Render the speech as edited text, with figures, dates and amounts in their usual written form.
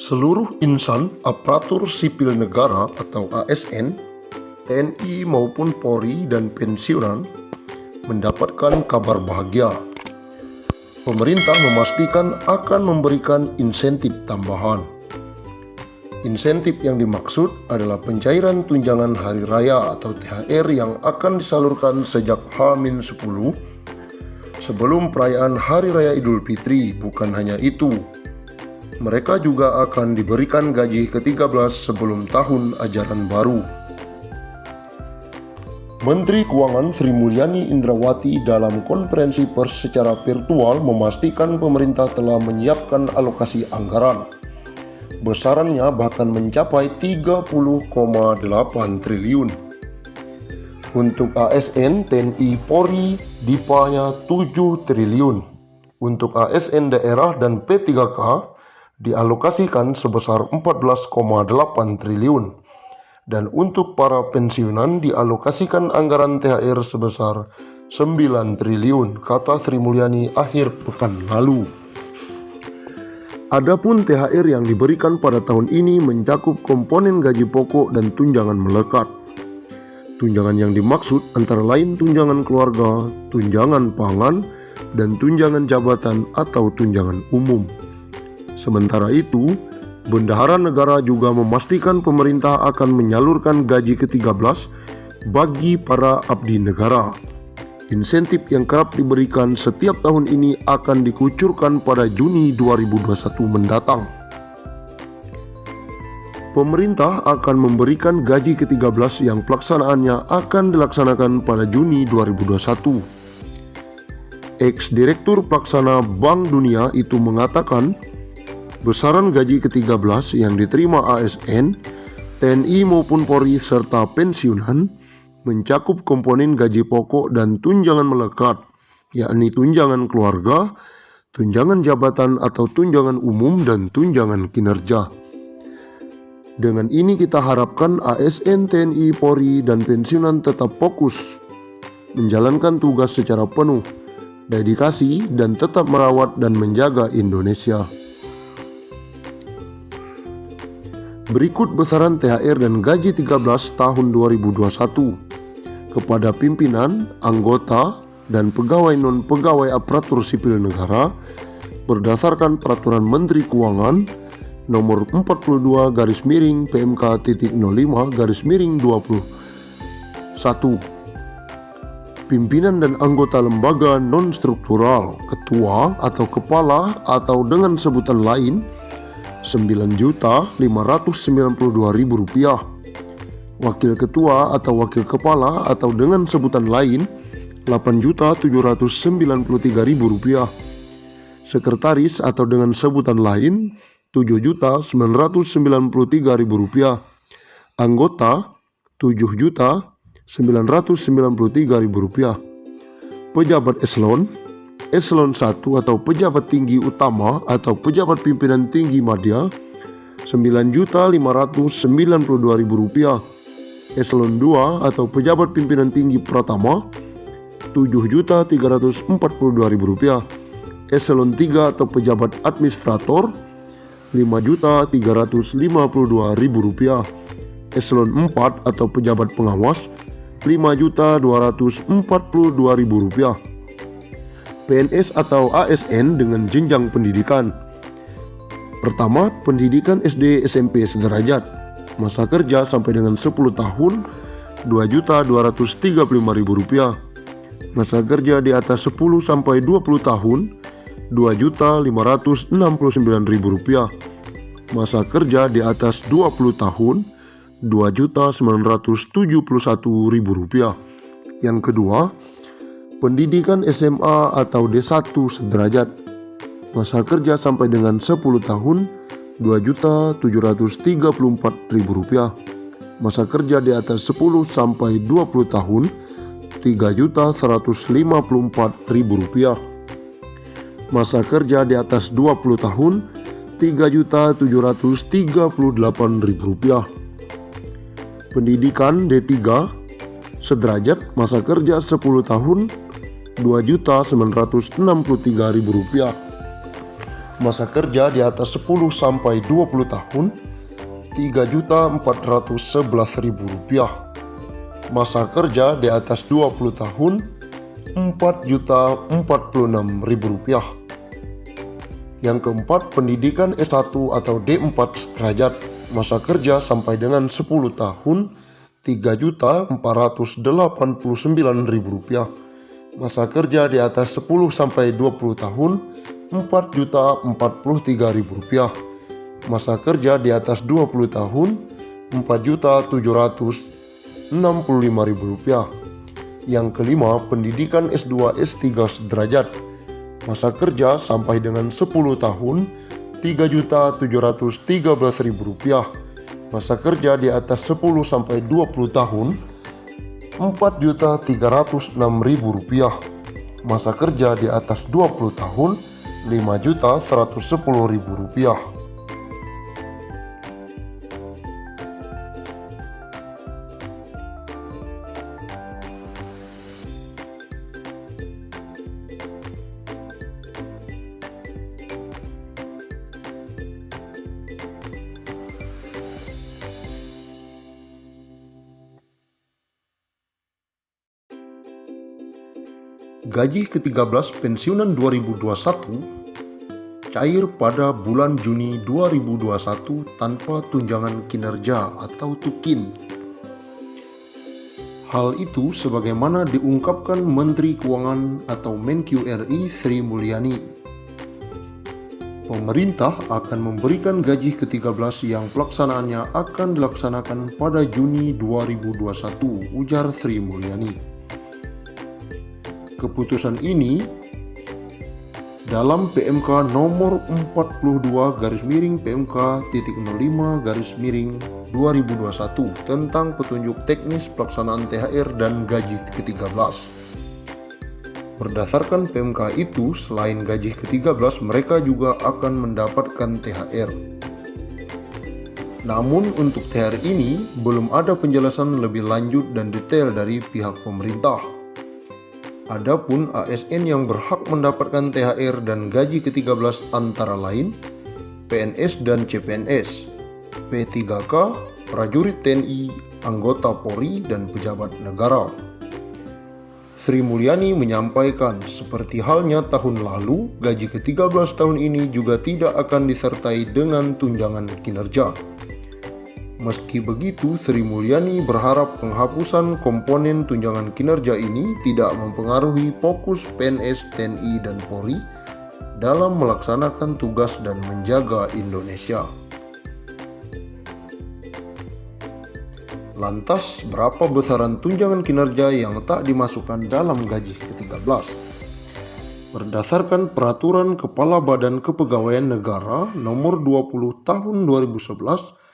Seluruh insan aparatur sipil negara atau ASN, TNI maupun Polri dan pensiunan mendapatkan kabar bahagia. Pemerintah memastikan akan memberikan insentif tambahan. Insentif yang dimaksud adalah pencairan tunjangan hari raya atau THR yang akan disalurkan sejak H-10 sebelum perayaan Hari Raya Idul Fitri. Bukan hanya itu, mereka juga akan diberikan gaji ke-13 sebelum tahun ajaran baru. Menteri Keuangan Sri Mulyani Indrawati dalam konferensi pers secara virtual memastikan pemerintah telah menyiapkan alokasi anggaran. Besarannya bahkan mencapai 30,8 triliun. Untuk ASN, TNI, Polri, DIPA-nya 7 triliun. Untuk ASN daerah dan P3K dialokasikan sebesar 14,8 triliun. Dan untuk para pensiunan dialokasikan anggaran THR sebesar 9 triliun, kata Sri Mulyani akhir pekan lalu. Adapun THR yang diberikan pada tahun ini mencakup komponen gaji pokok dan tunjangan melekat. Tunjangan yang dimaksud antara lain tunjangan keluarga, tunjangan pangan, dan tunjangan jabatan atau tunjangan umum. Sementara itu, Bendahara Negara juga memastikan pemerintah akan menyalurkan gaji ke-13 bagi para abdi negara. Insentif yang kerap diberikan setiap tahun ini akan dikucurkan pada Juni 2021 mendatang. Pemerintah akan memberikan gaji ke-13 yang pelaksanaannya akan dilaksanakan pada Juni 2021. Ex-Direktur Pelaksana Bank Dunia itu mengatakan, besaran gaji ke-13 yang diterima ASN, TNI maupun Polri serta pensiunan mencakup komponen gaji pokok dan tunjangan melekat, yakni tunjangan keluarga, tunjangan jabatan atau tunjangan umum, dan tunjangan kinerja. Dengan ini kita harapkan ASN, TNI, Polri, dan pensiunan tetap fokus menjalankan tugas secara penuh, dedikasi, dan tetap merawat dan menjaga Indonesia. Berikut besaran THR dan gaji 13 tahun 2021 kepada pimpinan, anggota, dan pegawai non-pegawai aparatur sipil negara berdasarkan Peraturan Menteri Keuangan Nomor 42-PMK.05-21. Pimpinan dan anggota lembaga non-struktural, ketua atau kepala atau dengan sebutan lain Rp9.592.000, wakil ketua atau wakil kepala atau dengan sebutan lain Rp8.793.000, sekretaris atau dengan sebutan lain Rp7.993.000, anggota Rp7.993.000, pejabat eselon 1 atau pejabat tinggi utama atau pejabat pimpinan tinggi madya Rp9.592.000, eselon 2 atau pejabat pimpinan tinggi pratama Rp7.342.000, eselon 3 atau pejabat administrator Rp5.352.000, eselon 4 atau pejabat pengawas Rp5.242.000. PNS atau ASN dengan jenjang pendidikan. Pertama, pendidikan SD SMP sederajat, masa kerja sampai dengan 10 tahun Rp2.235.000, masa kerja di atas 10 sampai 20 tahun Rp2.569.000, masa kerja di atas 20 tahun Rp2.971.000. Yang kedua, pendidikan SMA atau D1 sederajat, masa kerja sampai dengan 10 tahun Rp2.734.000, masa kerja di atas 10 sampai 20 tahun Rp3.154.000, masa kerja di atas 20 tahun Rp3.738.000. Pendidikan D3 sederajat, masa kerja 10 tahun Rp2.963.000. Masa kerja di atas 10 sampai 20 tahun Rp3.411.000. Masa kerja di atas 20 tahun Rp4.046.000. Yang keempat, pendidikan S1 atau D4 sederajat. Masa kerja sampai dengan 10 tahun Rp3.489.000. Masa kerja di atas 10 sampai 20 tahun Rp4.043.000. Masa kerja di atas 20 tahun Rp4.765.000. Yang kelima, pendidikan S2 S3 sederajat. Masa kerja sampai dengan 10 tahun Rp3.713.000. Masa kerja di atas 10 sampai 20 tahun Rp4.306.000. Masa kerja di atas 20 tahun Rp5.110.000. Gaji ke-13 pensiunan 2021 cair pada bulan Juni 2021 tanpa tunjangan kinerja atau TUKIN. Hal itu sebagaimana diungkapkan Menteri Keuangan atau Menq RI Sri Mulyani. Pemerintah akan memberikan gaji ke-13 yang pelaksanaannya akan dilaksanakan pada Juni 2021, ujar Sri Mulyani. Keputusan ini dalam PMK nomor 42/PMK.05/2021 tentang petunjuk teknis pelaksanaan THR dan gaji ke-13. Berdasarkan PMK itu, selain gaji ke-13, mereka juga akan mendapatkan THR. Namun untuk THR ini belum ada penjelasan lebih lanjut dan detail dari pihak pemerintah. Adapun ASN yang berhak mendapatkan THR dan gaji ke-13 antara lain PNS dan CPNS, P3K, prajurit TNI, anggota Polri, dan pejabat negara. Sri Mulyani menyampaikan, seperti halnya tahun lalu, gaji ke-13 tahun ini juga tidak akan disertai dengan tunjangan kinerja. Meski begitu, Sri Mulyani berharap penghapusan komponen tunjangan kinerja ini tidak mempengaruhi fokus PNS, TNI, dan Polri dalam melaksanakan tugas dan menjaga Indonesia. Lantas, berapa besaran tunjangan kinerja yang tak dimasukkan dalam gaji ke-13? Berdasarkan Peraturan Kepala Badan Kepegawaian Negara Nomor 20 Tahun 2011